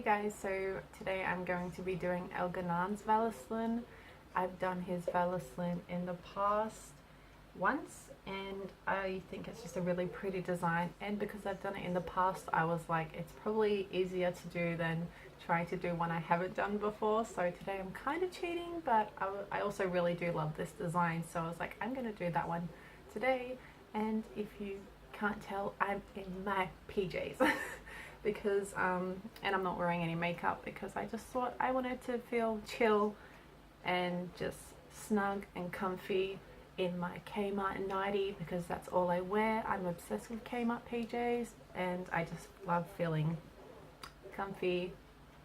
Hey guys, so today I'm going to be doing Elgar'nans Vallaslin. I've done his Vallaslin in the past once and I think it's just a really pretty design, and because I've done it in the past I was like it's probably easier to do than trying to do one I haven't done before. So today I'm kind of cheating, but I also really do love this design, so I was like I'm gonna do that one today. And if you can't tell, I'm in my PJs because and I'm not wearing any makeup because I just thought I wanted to feel chill and just snug and comfy in my Kmart nightie because that's all I wear. I'm obsessed with Kmart PJs and I just love feeling comfy,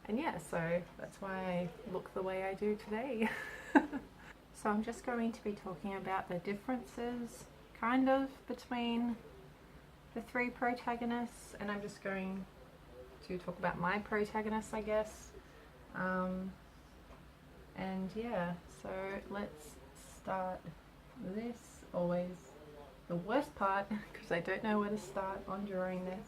and yeah, so that's why I look the way I do today. So I'm just going to be talking about the differences kind of between the three protagonists, and I'm just going to talk about my protagonist, I guess. And yeah, so let's start this. Always the worst part because I don't know where to start on drawing this.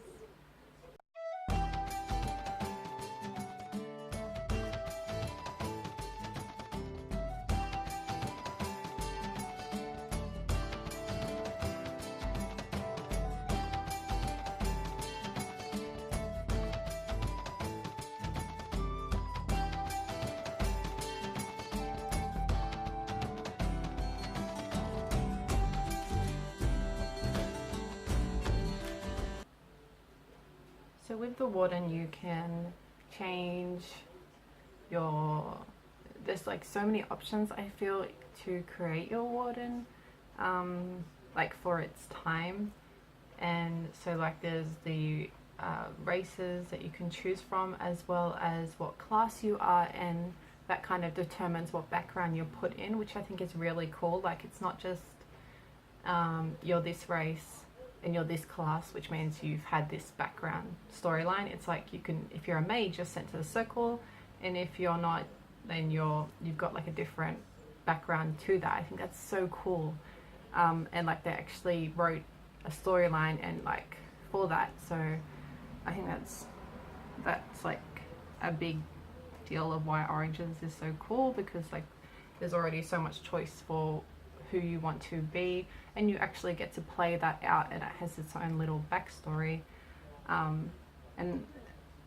So with the warden you can change there's like so many options I feel to create your warden, like for its time. And so like there's the races that you can choose from, as well as what class you are, and that kind of determines what background you're put in, which I think is really cool. Like it's not just you're this race and you're this class, which means you've had this background storyline. It's like you can, if you're a mage, you're sent to the circle, and if you're not, then you've got like a different background to that. I think that's so cool. And like they actually wrote a storyline and like for that, so I think that's like a big deal of why Origins is so cool, because like there's already so much choice for who you want to be, and you actually get to play that out, and it has its own little backstory. And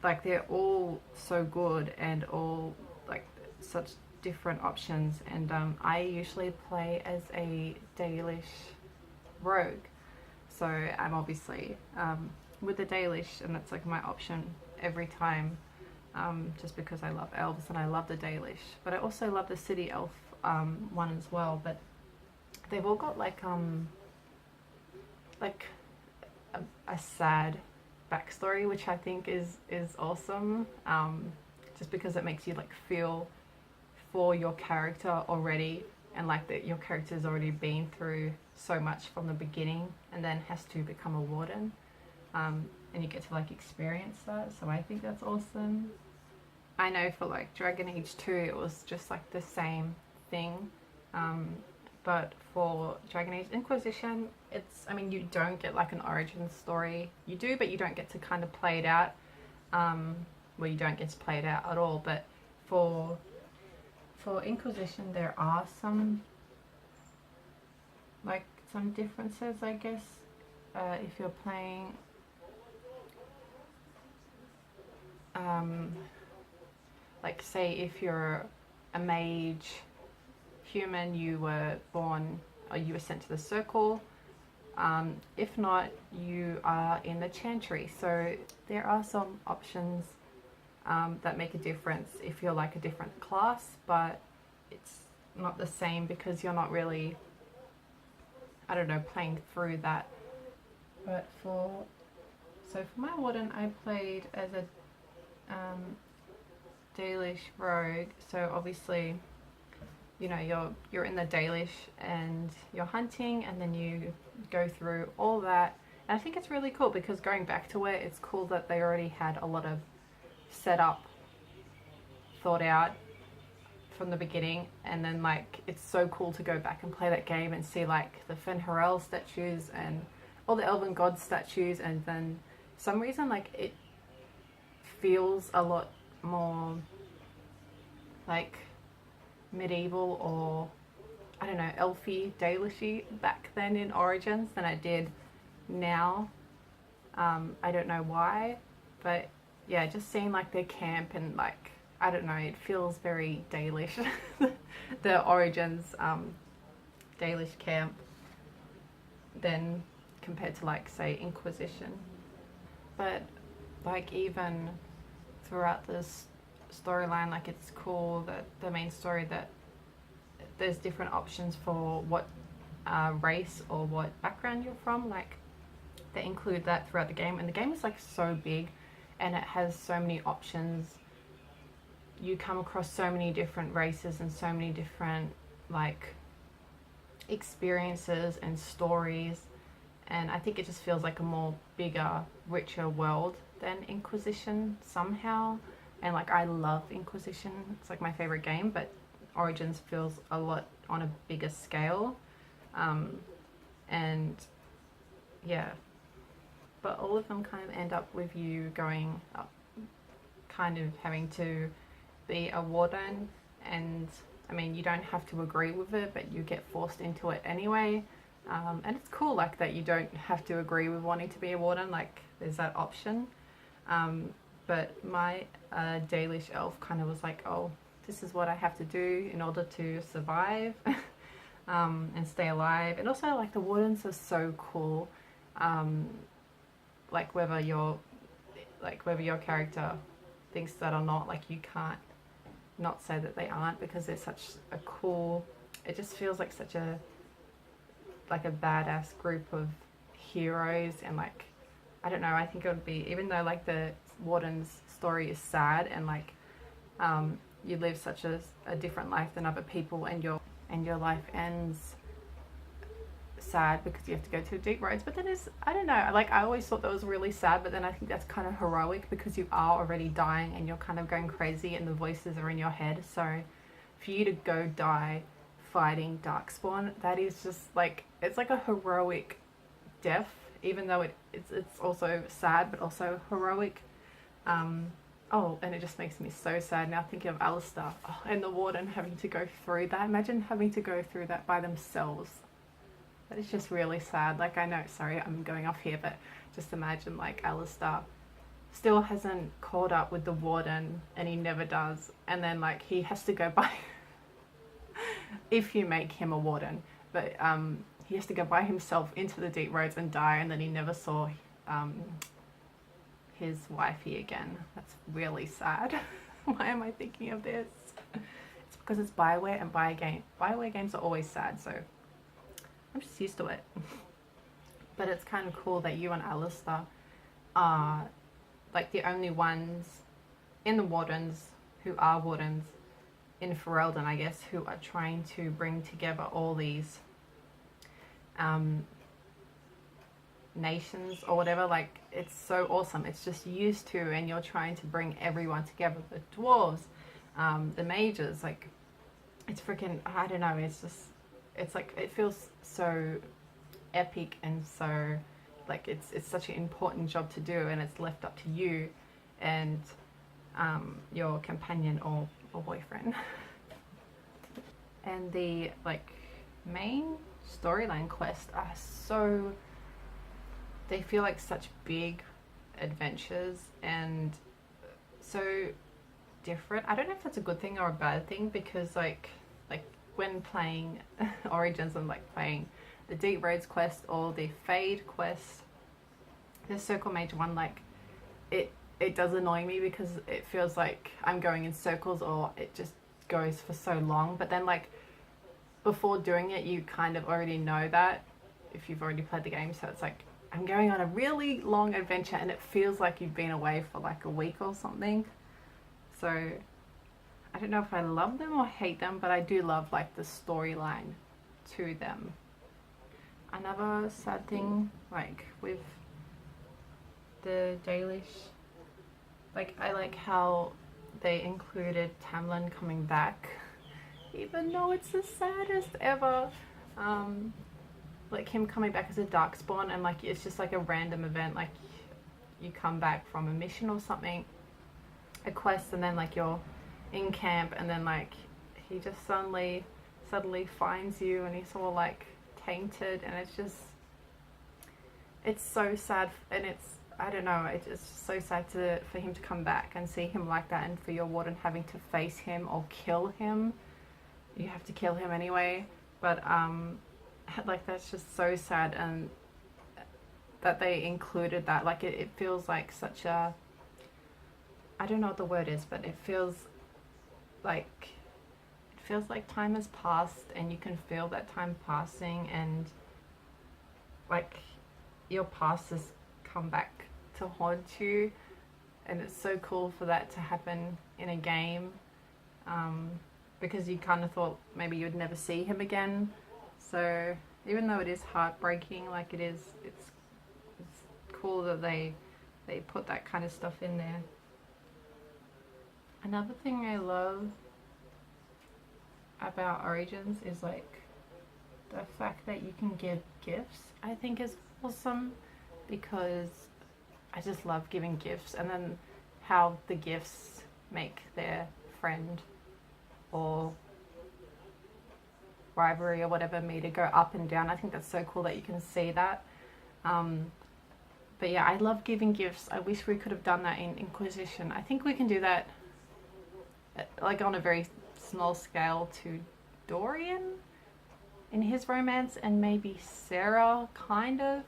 like they're all so good and all like such different options. And I usually play as a Dalish rogue, so I'm obviously with the Dalish, and that's like my option every time, just because I love elves and I love the Dalish, but I also love the city elf one as well. But they've all got like a sad backstory, which I think is awesome, just because it makes you like feel for your character already, and like that your character's already been through so much from the beginning and then has to become a warden, and you get to like experience that. So I think that's awesome. I know for like Dragon Age 2 it was just like the same thing, but for Dragon Age Inquisition, it's, I mean, you don't get like an origin story. You do, but you don't get to kind of play it out. Well, you don't get to play it out at all. But for Inquisition, there are some differences, I guess. If you're playing like say if you're a mage human, you were born or you were sent to the circle. If not, you are in the chantry. So there are some options that make a difference if you're like a different class, but it's not the same because you're not really, I don't know, playing through that. But for my warden, I played as a Dalish rogue. So obviously, you know, you're in the Dalish and you're hunting, and then you go through all that. And I think it's really cool because going back to it, it's cool that they already had a lot of setup thought out from the beginning, and then like it's so cool to go back and play that game and see like the Fen'Harel statues and all the Elven God statues, and then for some reason like it feels a lot more like medieval or I don't know, elfy, Dalishy back then in Origins than I did now. I don't know why, but yeah, just seeing like their camp and like, I don't know, it feels very Dalish. The Origins Dalish camp than compared to like say Inquisition. But like even throughout this storyline, like it's cool that the main story that there's different options for what race or what background you're from. Like they include that throughout the game, and the game is like so big and it has so many options. You come across so many different races and so many different like experiences and stories, and I think it just feels like a more bigger, richer world than Inquisition somehow. And like I love Inquisition, it's like my favorite game, but Origins feels a lot on a bigger scale. And yeah, but all of them kind of end up with you going up, kind of having to be a warden. And I mean, you don't have to agree with it, but you get forced into it anyway. And it's cool like that you don't have to agree with wanting to be a warden, like there's that option. But my Dalish elf kind of was like, oh, this is what I have to do in order to survive and stay alive. And also like the wardens are so cool. Like whether your character thinks that or not, like you can't not say that they aren't, because they're such a cool, it just feels like such a badass group of heroes. And like I don't know, I think it would be, even though like the warden's story is sad and like you live such a different life than other people, and your life ends sad because you have to go to deep roads. But then it's, I don't know, like I always thought that was really sad, but then I think that's kind of heroic because you are already dying and you're kind of going crazy and the voices are in your head. So for you to go die fighting Darkspawn, that is just like, it's like a heroic death, even though it's also sad but also heroic. Oh, and it just makes me so sad now thinking of Alistair, and the warden having to go through that. Imagine having to go through that by themselves. That is just really sad. Like I know, sorry, I'm going off here, but just imagine like Alistair still hasn't caught up with the warden, and he never does, and then like he has to go by if you make him a warden, but he has to go by himself into the deep roads and die, and then he never saw his wifey again. That's really sad. Why am I thinking of this? It's because it's Bioware, and Bioware games are always sad, so I'm just used to it. But it's kind of cool that you and Alistair are like the only ones in the Wardens who are Wardens in Ferelden, I guess, who are trying to bring together all these nations or whatever. Like it's so awesome. It's just used to, and you're trying to bring everyone together, the dwarves, the mages, like it's freaking, I don't know, it's just, it's like, it feels so epic, and so like it's such an important job to do, and it's left up to you and your companion or boyfriend. And the like main storyline quests are so, they feel like such big adventures and so different. I don't know if that's a good thing or a bad thing, because like when playing Origins and like playing the Deep Roads quest or the Fade quest, the Circle Mage one, like it does annoy me because it feels like I'm going in circles, or it just goes for so long. But then like before doing it, you kind of already know that if you've already played the game, so it's like I'm going on a really long adventure and it feels like you've been away for like a week or something. So I don't know if I love them or hate them, but I do love like the storyline to them. Another sad thing like with the Dalish, like I like how they included Tamlin coming back, even though it's the saddest ever. Like him coming back as a Darkspawn, and like it's just like a random event, like you come back from a mission or something a quest, and then like you're in camp, and then like he just suddenly finds you, and he's all like tainted, and it's so sad, and I don't know, it's just so sad for him to come back and see him like that, and for your warden having to face him or kill him. You have to kill him anyway, but like that's just so sad, and that they included that. Like it feels like such a, I don't know what the word is, but it feels like time has passed, and you can feel that time passing, and like your past has come back to haunt you, and it's so cool for that to happen in a game, because you kind of thought maybe you'd never see him again. So even though it is heartbreaking, like it's cool that they put that kind of stuff in there. Another thing I love about Origins is like the fact that you can give gifts. I think is awesome, because I just love giving gifts, and then how the gifts make their friend or rivalry or whatever meter go up and down. I think that's so cool that you can see that. But yeah, I love giving gifts. I wish we could have done that in Inquisition. I think we can do that like on a very small scale to Dorian in his romance, and maybe Sarah kind of,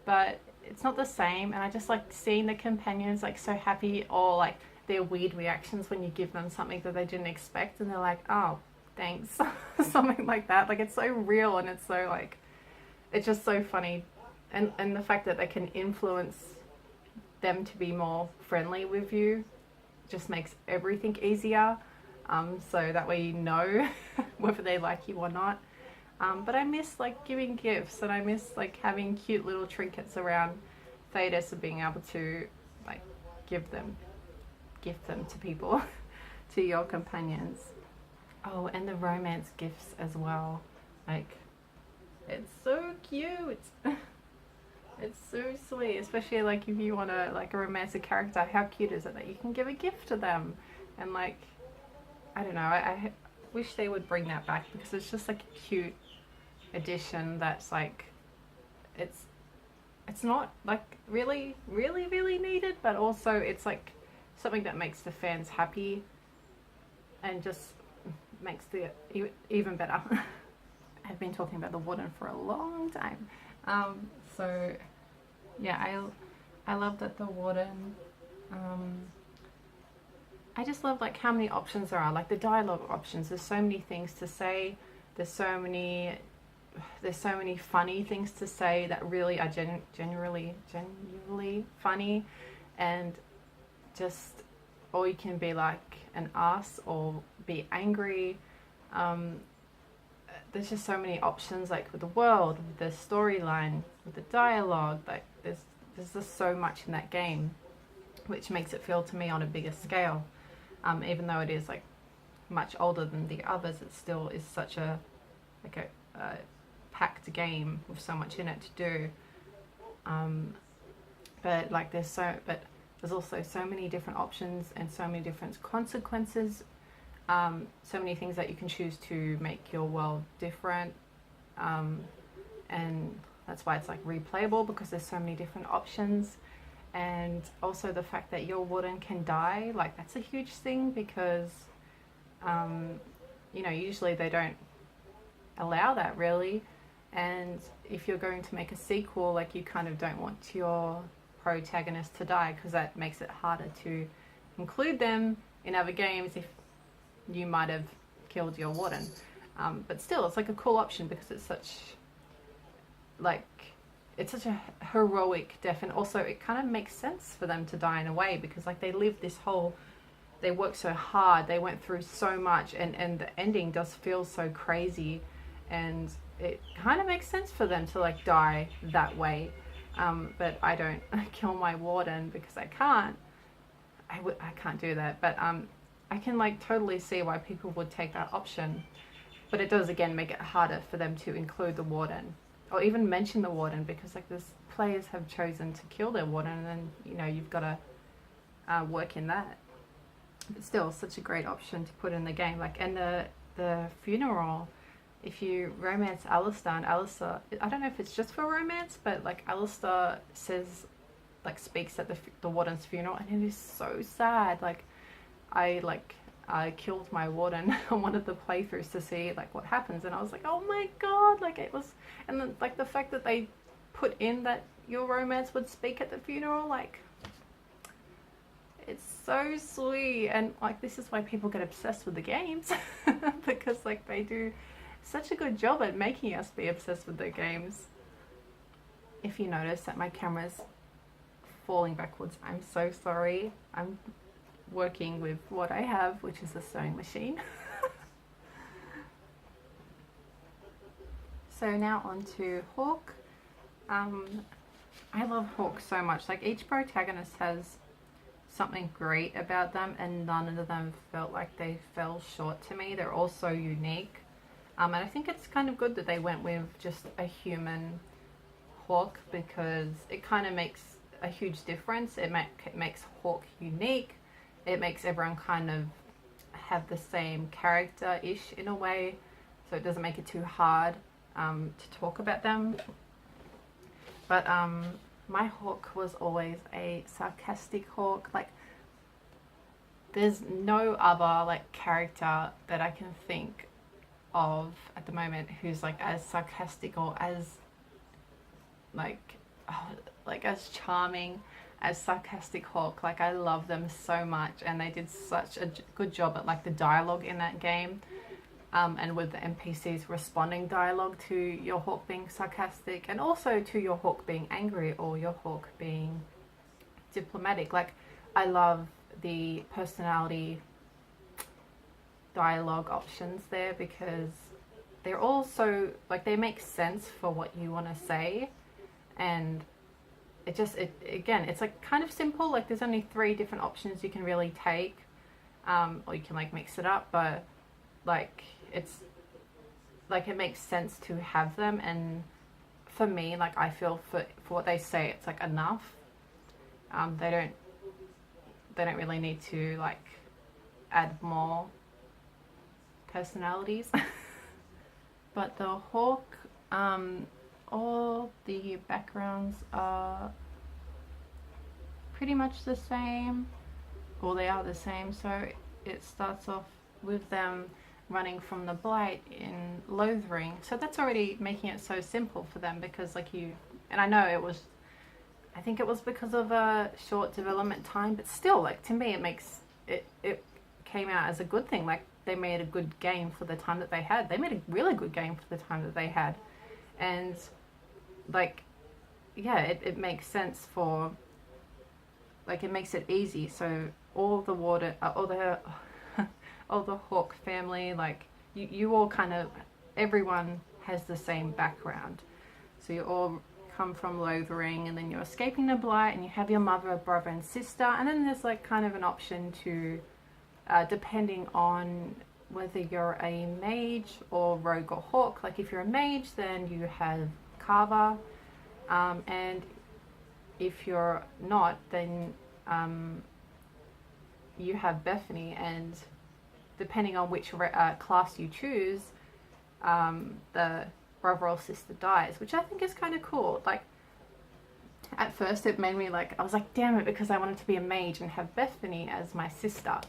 but it's not the same. And I just like seeing the companions like so happy, or like their weird reactions when you give them something that they didn't expect, and they're like, oh thanks, something like that. Like it's so real, and it's so like, it's just so funny, and the fact that they can influence them to be more friendly with you just makes everything easier. So that way you know whether they like you or not. But I miss like giving gifts, and I miss like having cute little trinkets around Thedas, and being able to like gift them to people, to your companions. Oh, and the romance gifts as well. Like, it's so cute. It's so sweet, especially like if you want to like a romantic character. How cute is it that you can give a gift to them? And like, I don't know, I wish they would bring that back, because it's just like a cute addition that's like, it's not like really needed, but also it's like something that makes the fans happy and just makes the even better. I've been talking about the warden for a long time. So yeah, I love that the warden, I just love like how many options there are, like the dialogue options. There's so many things to say, there's so many funny things to say that really are genuinely funny, and just, or you can be like an ass or be angry. There's just so many options, like with the world, with the storyline, with the dialogue. Like there's just so much in that game, which makes it feel to me on a bigger scale. Even though it is like much older than the others, it still is such a packed game with so much in it to do. But like there's also so many different options and so many different consequences. So many things that you can choose to make your world different, and that's why it's like replayable, because there's so many different options. And also the fact that your warden can die, like that's a huge thing, because you know, usually they don't allow that really. And if you're going to make a sequel, like you kind of don't want your protagonist to die, because that makes it harder to include them in other games if you might have killed your warden. But still, it's like a cool option, because it's such a heroic death, and also it kind of makes sense for them to die in a way, because like they worked so hard, they went through so much, and the ending does feel so crazy, and it kind of makes sense for them to like die that way. But I don't kill my warden because I can't. I can't do that, but I can like totally see why people would take that option. But it does again make it harder for them to include the warden, or even mention the warden, because like this players have chosen to kill their warden, and then you know you've got to work in that. but still such a great option to put in the game. Like, and the funeral, if you romance Alistair, and Alistair, I don't know if it's just for romance, but like Alistair says, like speaks at the warden's funeral, and it is so sad. Like I killed my warden on one of the playthroughs to see like what happens, and I was like, oh my god, like it was, and then like the fact that they put in that your romance would speak at the funeral, like it's so sweet. And like this is why people get obsessed with the games because like they do such a good job at making us be obsessed with their games. If you notice that my camera's falling backwards, I'm so sorry. I'm working with what I have, which is a sewing machine. So now on to Hawk. I love Hawk so much. Like each protagonist has something great about them, and none of them felt like they fell short to me. They're all so unique. And I think it's kind of good that they went with just a human Hawk, because it kind of makes a huge difference. It makes Hawk unique. It makes everyone kind of have the same character-ish in a way, so it doesn't make it too hard to talk about them. But my Hawk was always a sarcastic Hawk. Like there's no other like character that I can think of at the moment who's like as sarcastic or as like as charming as sarcastic Hawk. Like I love them so much, and they did such a good job at like the dialogue in that game, and with the NPCs responding dialogue to your Hawk being sarcastic, and also to your Hawk being angry or your Hawk being diplomatic. Like I love the personality dialogue options there, because they're all so like they make sense for what you want to say, and it again, it's like kind of simple. Like there's only 3 different options you can really take, or you can like mix it up, but like it's like it makes sense to have them. And for me, like I feel for what they say, it's like enough. They don't really need to like add more personalities. But the Hawk, all the backgrounds are pretty much the same, or they are the same. So it starts off with them running from the blight in Lothering, so that's already making it so simple for them, because like and I know I think it was because of a short development time, but still, like to me it came out as a good thing. Like they made a good game for the time that they had. They made a really good game for the time that they had, and like yeah, it makes sense for like it makes it easy. So all the all the Hawk family, like you all kind of, everyone has the same background. So you all come from Lothering, and then you're escaping the blight, and you have your mother, brother and sister, and then there's like kind of an option to depending on whether you're a mage or rogue or hawk. Like if you're a mage, then you have Carver, and if you're not, then you have Bethany, and depending on which class you choose, the brother or sister dies, which I think is kind of cool. Like at first it made me like, I was like, damn it, because I wanted to be a mage and have Bethany as my sister,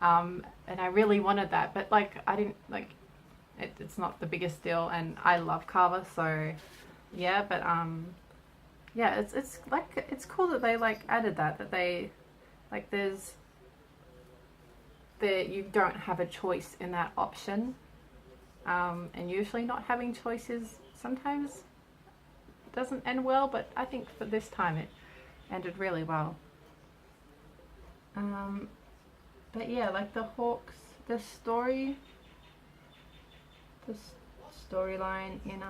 and I really wanted that, but like I didn't like it's not the biggest deal, and I love Carver, so yeah. But yeah, it's like it's cool that they like added that they like you don't have a choice in that option, and usually not having choices sometimes doesn't end well, but I think for this time it ended really well. But yeah, like the Hawks, the storyline in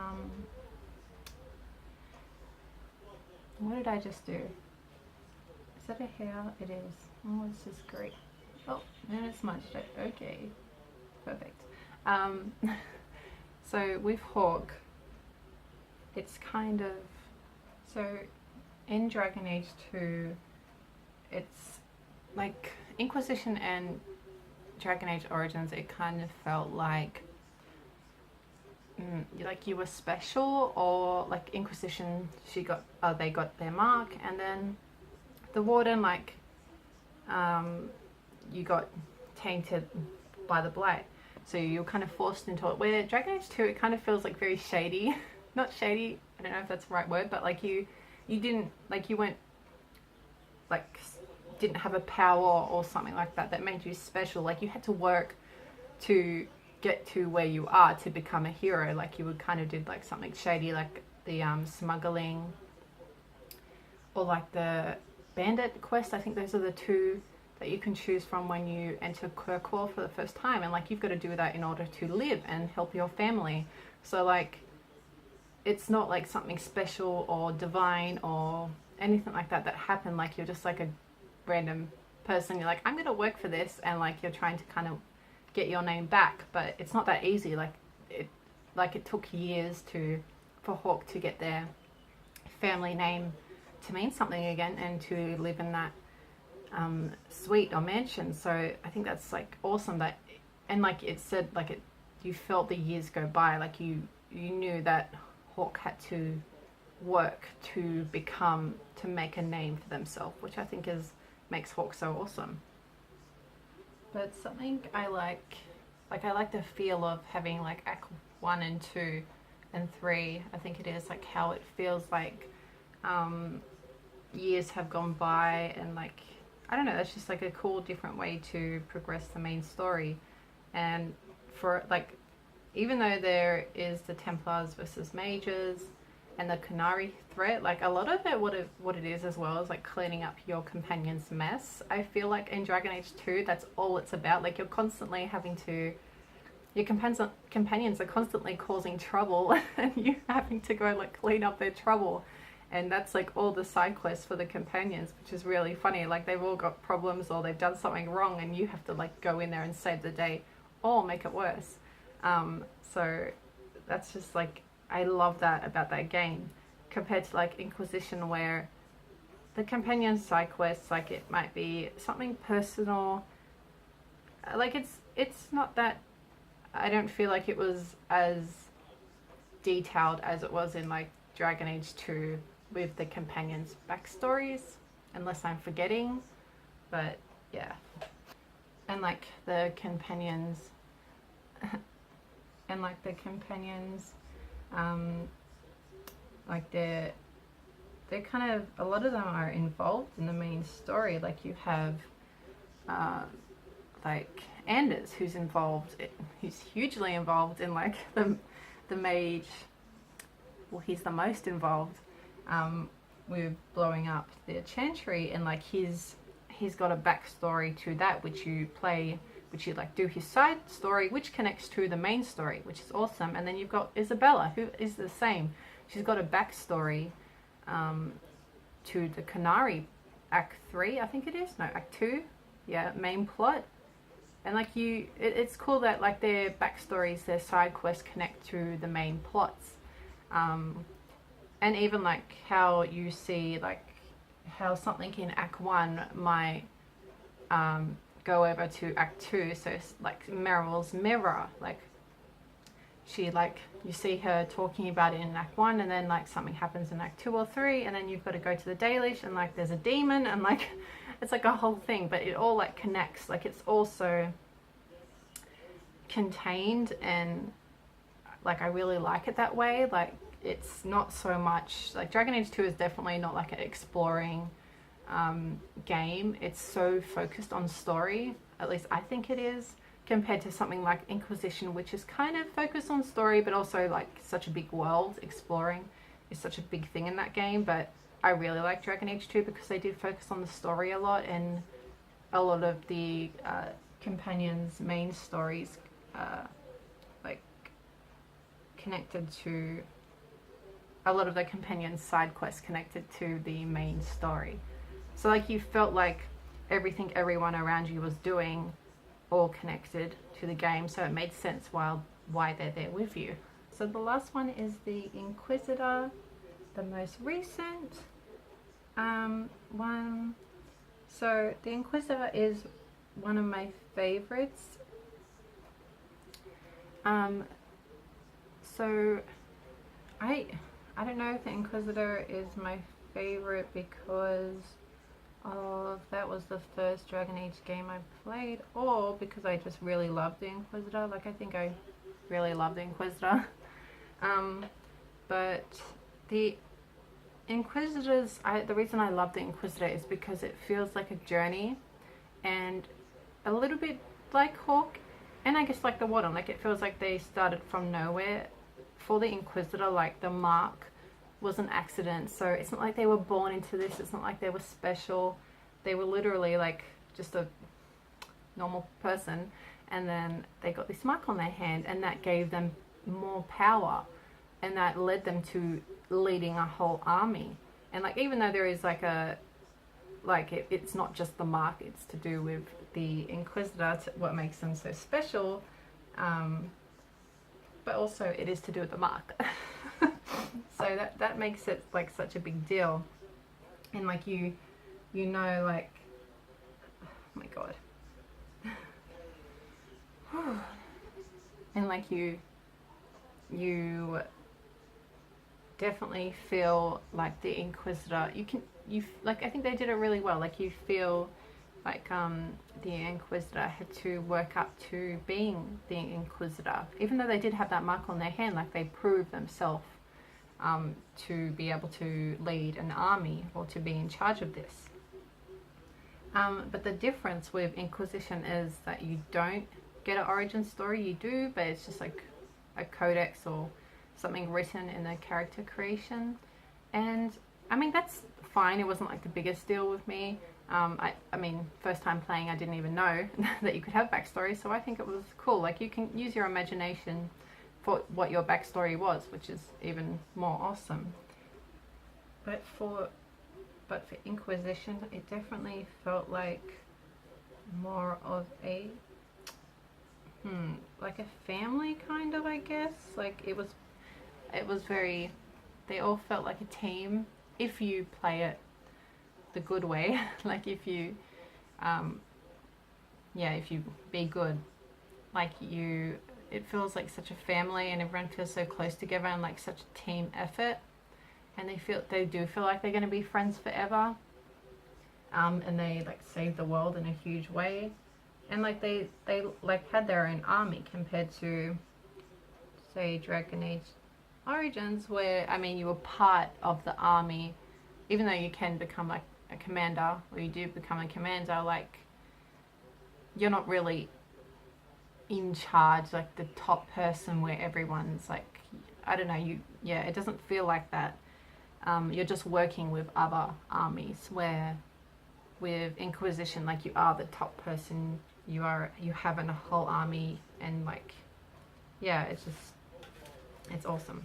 what did I just do? Is that a hair? It is. Oh, this is great. Oh, and it's smudged it. Okay, perfect. So with Hawk, it's kind of, so in Dragon Age 2, it's like Inquisition and Dragon Age Origins, it kind of felt like like you were special, or like Inquisition, they got their mark, and then the Warden, like you got tainted by the blight, so you're kind of forced into it. Where Dragon Age 2, it kind of feels like very shady. Not shady, I don't know if that's the right word, but like you didn't, like you weren't, like didn't have a power or something like that that made you special. Like you had to work to get to where you are to become a hero. Like you would kind of did like something shady, like the smuggling, or like the bandit quest. I think those are the two that you can choose from when you enter Kirkwall for the first time, and like you've got to do that in order to live and help your family. So like it's not like something special or divine or anything like that happened. Like you're just like a random person, you're like, I'm gonna work for this, and like you're trying to kind of get your name back, but it's not that easy. Like it took years for Hawke to get their family name to mean something again, and to live in that suite or mansion. So I think that's like awesome. That, and like it said, like you felt the years go by, like you knew that Hawke had to work to make a name for themselves, which I think makes Hawke so awesome. But something I like the feel of having like Act 1 and 2 and 3, I think it is, like how it feels like years have gone by, and like, I don't know, that's just like a cool different way to progress the main story. And for like, even though there is the Templars versus Mages and the Canary threat, like a lot of it, what it is as well, is like cleaning up your companion's mess. I feel like in Dragon Age 2, that's all it's about. Like you're constantly your companions are constantly causing trouble and you having to go like clean up their trouble. And that's like all the side quests for the companions, which is really funny. Like they've all got problems or they've done something wrong, and you have to like go in there and save the day or make it worse. So that's just like, I love that about that game, compared to like Inquisition, where the companion side quests, like it might be something personal. Like it's not that, I don't feel like it was as detailed as it was in like Dragon Age 2 with the companions' backstories, unless I'm forgetting. But yeah, and like the companions like they're kind of, a lot of them are involved in the main story. Like you have like Anders, who's hugely involved in like the mage. Well, he's the most involved with blowing up the Chantry, and like he's got a backstory to that, which you like do his side story, which connects to the main story, which is awesome. And then you've got Isabella, who is the same. She's got a backstory to the Canary, Act 3, I think it is. No, Act 2. Yeah, main plot. And like it's cool that like their backstories, their side quests connect to the main plots. And even like how you see like how something in Act 1 might go over to Act 2. So it's like Meryl's mirror, like she, like you see her talking about it in Act 1, and then like something happens in Act 2 or 3, and then you've got to go to the Dalish, and like there's a demon, and like it's like a whole thing, but it all like connects. Like it's also contained, and like I really like it that way. Like it's not so much like Dragon Age 2 is definitely not like an exploring game. It's so focused on story, at least I think it is, compared to something like Inquisition, which is kind of focused on story, but also like such a big world. Exploring is such a big thing in that game. But I really like Dragon Age 2 because they did focus on the story a lot, and a lot of the companions' main stories like connected to, a lot of the companions' side quests connected to the main story. So like you felt like everything everyone around you was doing all connected to the game, so it made sense why they're there with you. So the last one is the Inquisitor, the most recent one. So the Inquisitor is one of my favorites. So I don't know if the Inquisitor is my favorite because that was the first Dragon Age game I played, or because I just really loved the Inquisitor. Like, I think I really love the Inquisitor. But the Inquisitors, the reason I love the Inquisitor is because it feels like a journey, and a little bit like Hawk, and I guess like the Warden. Like, it feels like they started from nowhere. For the Inquisitor, like, the mark was an accident, so it's not like they were born into this. It's not like they were special. They were literally like just a normal person, and then they got this mark on their hand, and that gave them more power, and that led them to leading a whole army. And like, even though there is like a it's not just the mark, it's to do with the Inquisitor, what makes them so special, but also it is to do with the mark. So that makes it like such a big deal. And like, you know, like, oh my god. And like, you definitely feel like the Inquisitor, like, I think they did it really well. Like, you feel like the Inquisitor had to work up to being the Inquisitor, even though they did have that mark on their hand. Like, they proved themselves to be able to lead an army, or to be in charge of this. But the difference with Inquisition is that you don't get an origin story. You do, but it's just like a codex or something written in the character creation. And I mean, that's fine. It wasn't like the biggest deal with me. I mean, first time playing, I didn't even know that you could have backstory, so I think it was cool. Like, you can use your imagination for what your backstory was, which is even more awesome. But for Inquisition, it definitely felt like more of a like a family, kind of, I guess. Like, it was very, they all felt like a team if you play it the good way. Like, if you if you be good, like, it feels like such a family, and everyone feels so close together, and like such a team effort, and they do feel like they're going to be friends forever, and they like save the world in a huge way, and like they like had their own army, compared to, say, Dragon Age Origins, where, I mean, you were part of the army. Even though you can become like a commander, or you do become a commander, like, you're not really in charge, like the top person where everyone's like, I don't know, it doesn't feel like that. You're just working with other armies, where with Inquisition, like, you are the top person, you have a whole army, and like, it's awesome.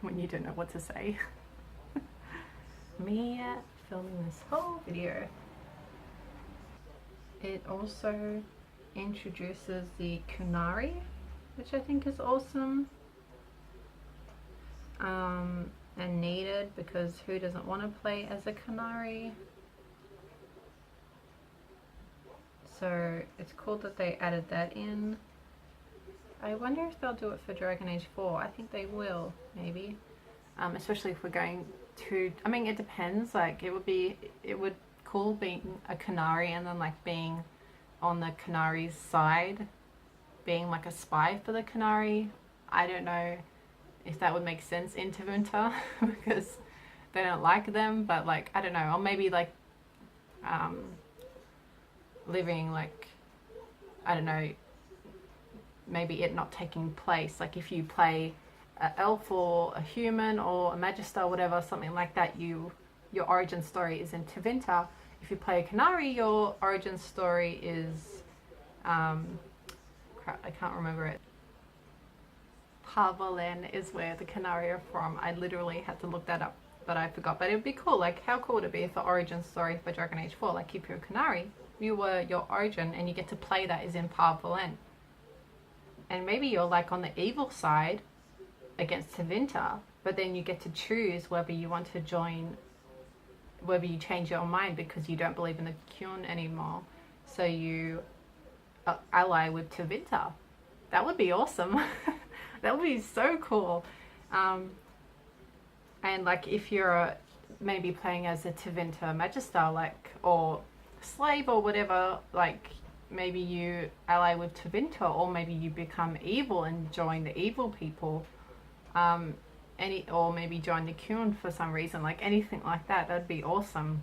When you don't know what to say. Me filming this whole video. It also introduces the Kunari, which I think is awesome, and needed, because who doesn't want to play as a Kunari? So it's cool that they added that in. I wonder if they'll do it for Dragon Age 4. I think they will, maybe. Especially if we're going to, I mean, it depends. Like, it would cool being a Kunari, and then like being on the Kunari's side, being like a spy for the Kunari. I don't know if that would make sense in Tavern, because they don't like them, but like, I don't know, or maybe like living, like, I don't know, maybe it not taking place. Like, if you play an elf or a human or a magister or whatever, something like that, your origin story is in Tavern. If you play a Kunari, your origin story is crap, I can't remember it. Parvalen is where the Kunari are from. I literally had to look that up, but I forgot. But it would be cool. Like, how cool would it be if the origin story for Dragon Age 4, like, if you're a Kunari, you were your origin, and you get to play that is in Parvalen. And maybe you're like on the evil side against Tavern, but then you get to choose whether you want to join whether you change your mind because you don't believe in the Kyun anymore, so you ally with Tevinter. That would be awesome. That would be so cool. And like if you're maybe playing as a Tevinter Magister, like, or slave or whatever, like maybe you ally with Tevinter, or maybe you become evil and join the evil people, or maybe join the Kyun for some reason, like anything like that. That'd be awesome.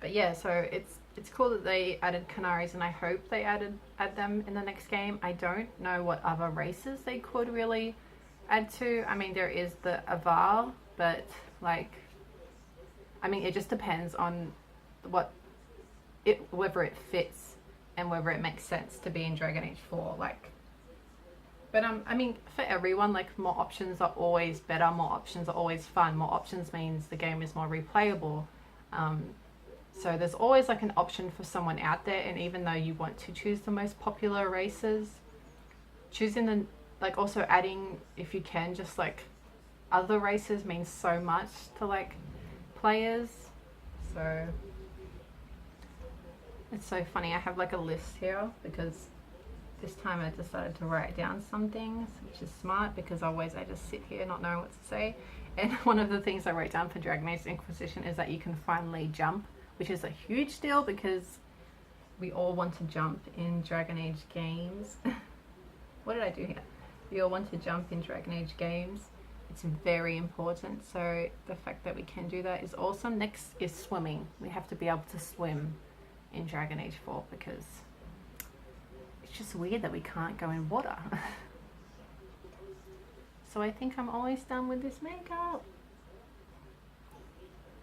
But yeah, so it's cool that they added Canaries, and I hope they add them in the next game. I don't know what other races they could really add to. I mean, there is the Avar, but like, I mean, it just depends on whether it fits and whether it makes sense to be in Dragon Age 4. Like, but I mean, for everyone, like, more options are always better. More options are always fun. More options means the game is more replayable. So there's always like an option for someone out there, and even though you want to choose the most popular races, choosing the, like, also adding, if you can, just like other races means so much to like players. So it's so funny. I have like a list here because this time I decided to write down some things, which is smart because always I just sit here not knowing what to say. And one of the things I wrote down for Dragon Age Inquisition is that you can finally jump, which is a huge deal because we all want to jump in Dragon Age games. What did I do here? We all want to jump in Dragon Age games. It's very important. So the fact that we can do that is awesome. Next is swimming. We have to be able to swim in Dragon Age 4 because it's just weird that we can't go in water. So I think I'm almost done with this makeup.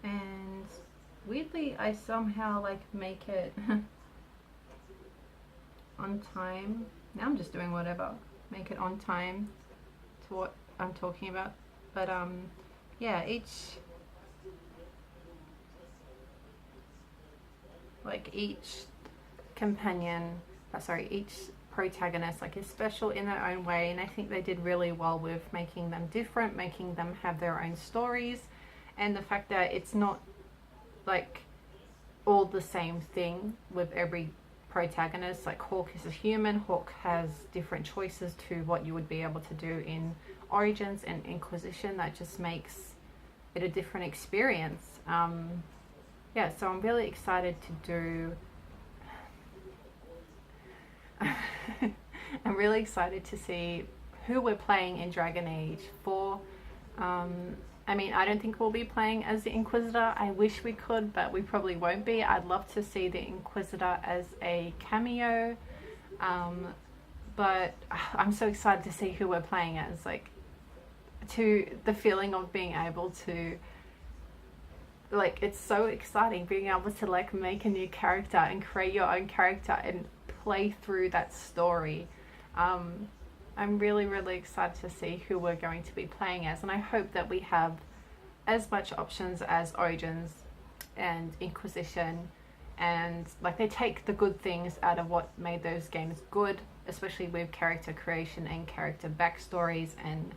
And weirdly, I somehow like make it on time. Now I'm just doing whatever. Make it on time to what I'm talking about. But yeah, each companion, each protagonist like is special in their own way, and I think they did really well with making them different, making them have their own stories, and the fact that it's not like all the same thing with every protagonist. Like Hawke is a human. Hawke has different choices to what you would be able to do in Origins and Inquisition. That just makes it a different experience. Yeah, so I'm really excited to do I'm really excited to see who we're playing in Dragon Age 4. I mean, I don't think we'll be playing as the Inquisitor. I wish we could, but we probably won't be. I'd love to see the Inquisitor as a cameo. But I'm so excited to see who we're playing as. Like, to the feeling of being able to, like, it's so exciting being able to like make a new character and create your own character and play through that story. I'm really, really excited to see who we're going to be playing as, and I hope that we have as much options as Origins and Inquisition, and like they take the good things out of what made those games good, especially with character creation and character backstories and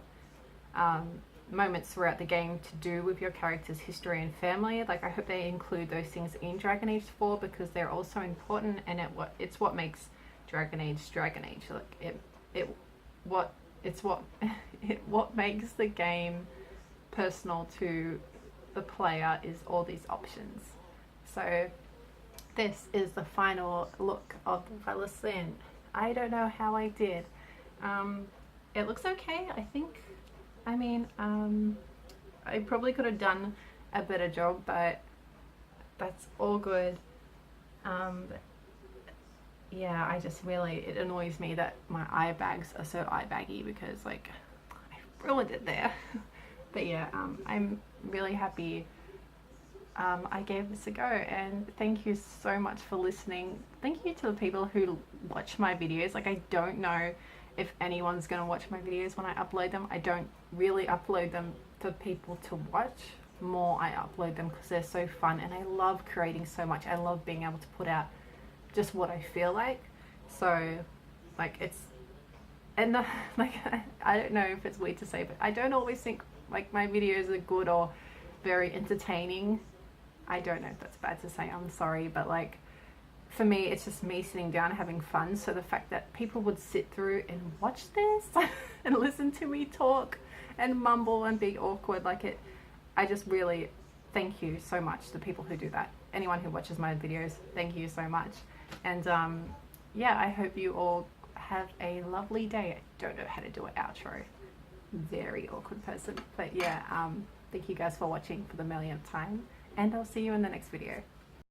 moments throughout the game to do with your character's history and family. Like, I hope they include those things in Dragon Age 4 because they're also important, and it's what makes Dragon Age Dragon Age. Like what makes the game personal to the player is all these options. So this is the final look of the Vallaslin. I don't know how I did. It looks okay, I think. I mean, I probably could have done a better job, but that's all good. But yeah, I just really, it annoys me that my eye bags are so eye baggy because like I ruined it there. But yeah, I'm really happy I gave this a go, and thank you so much for listening. Thank you to the people who watch my videos. Like, I don't know if anyone's gonna watch my videos when I upload them. I don't really upload them for people to watch. More I upload them because they're so fun, and I love creating so much. I love being able to put out just what I feel like. So like it's, and the, like I don't know if it's weird to say, but I don't always think like my videos are good or very entertaining. I don't know if that's bad to say, I'm sorry, but like for me it's just me sitting down having fun. So the fact that people would sit through and watch this and listen to me talk and mumble and be awkward, like it, I just really thank you so much to people who do that. Anyone who watches my videos, thank you so much. And yeah, I hope you all have a lovely day. I don't know how to do an outro, very awkward person, but yeah, thank you guys for watching for the millionth time, and I'll see you in the next video.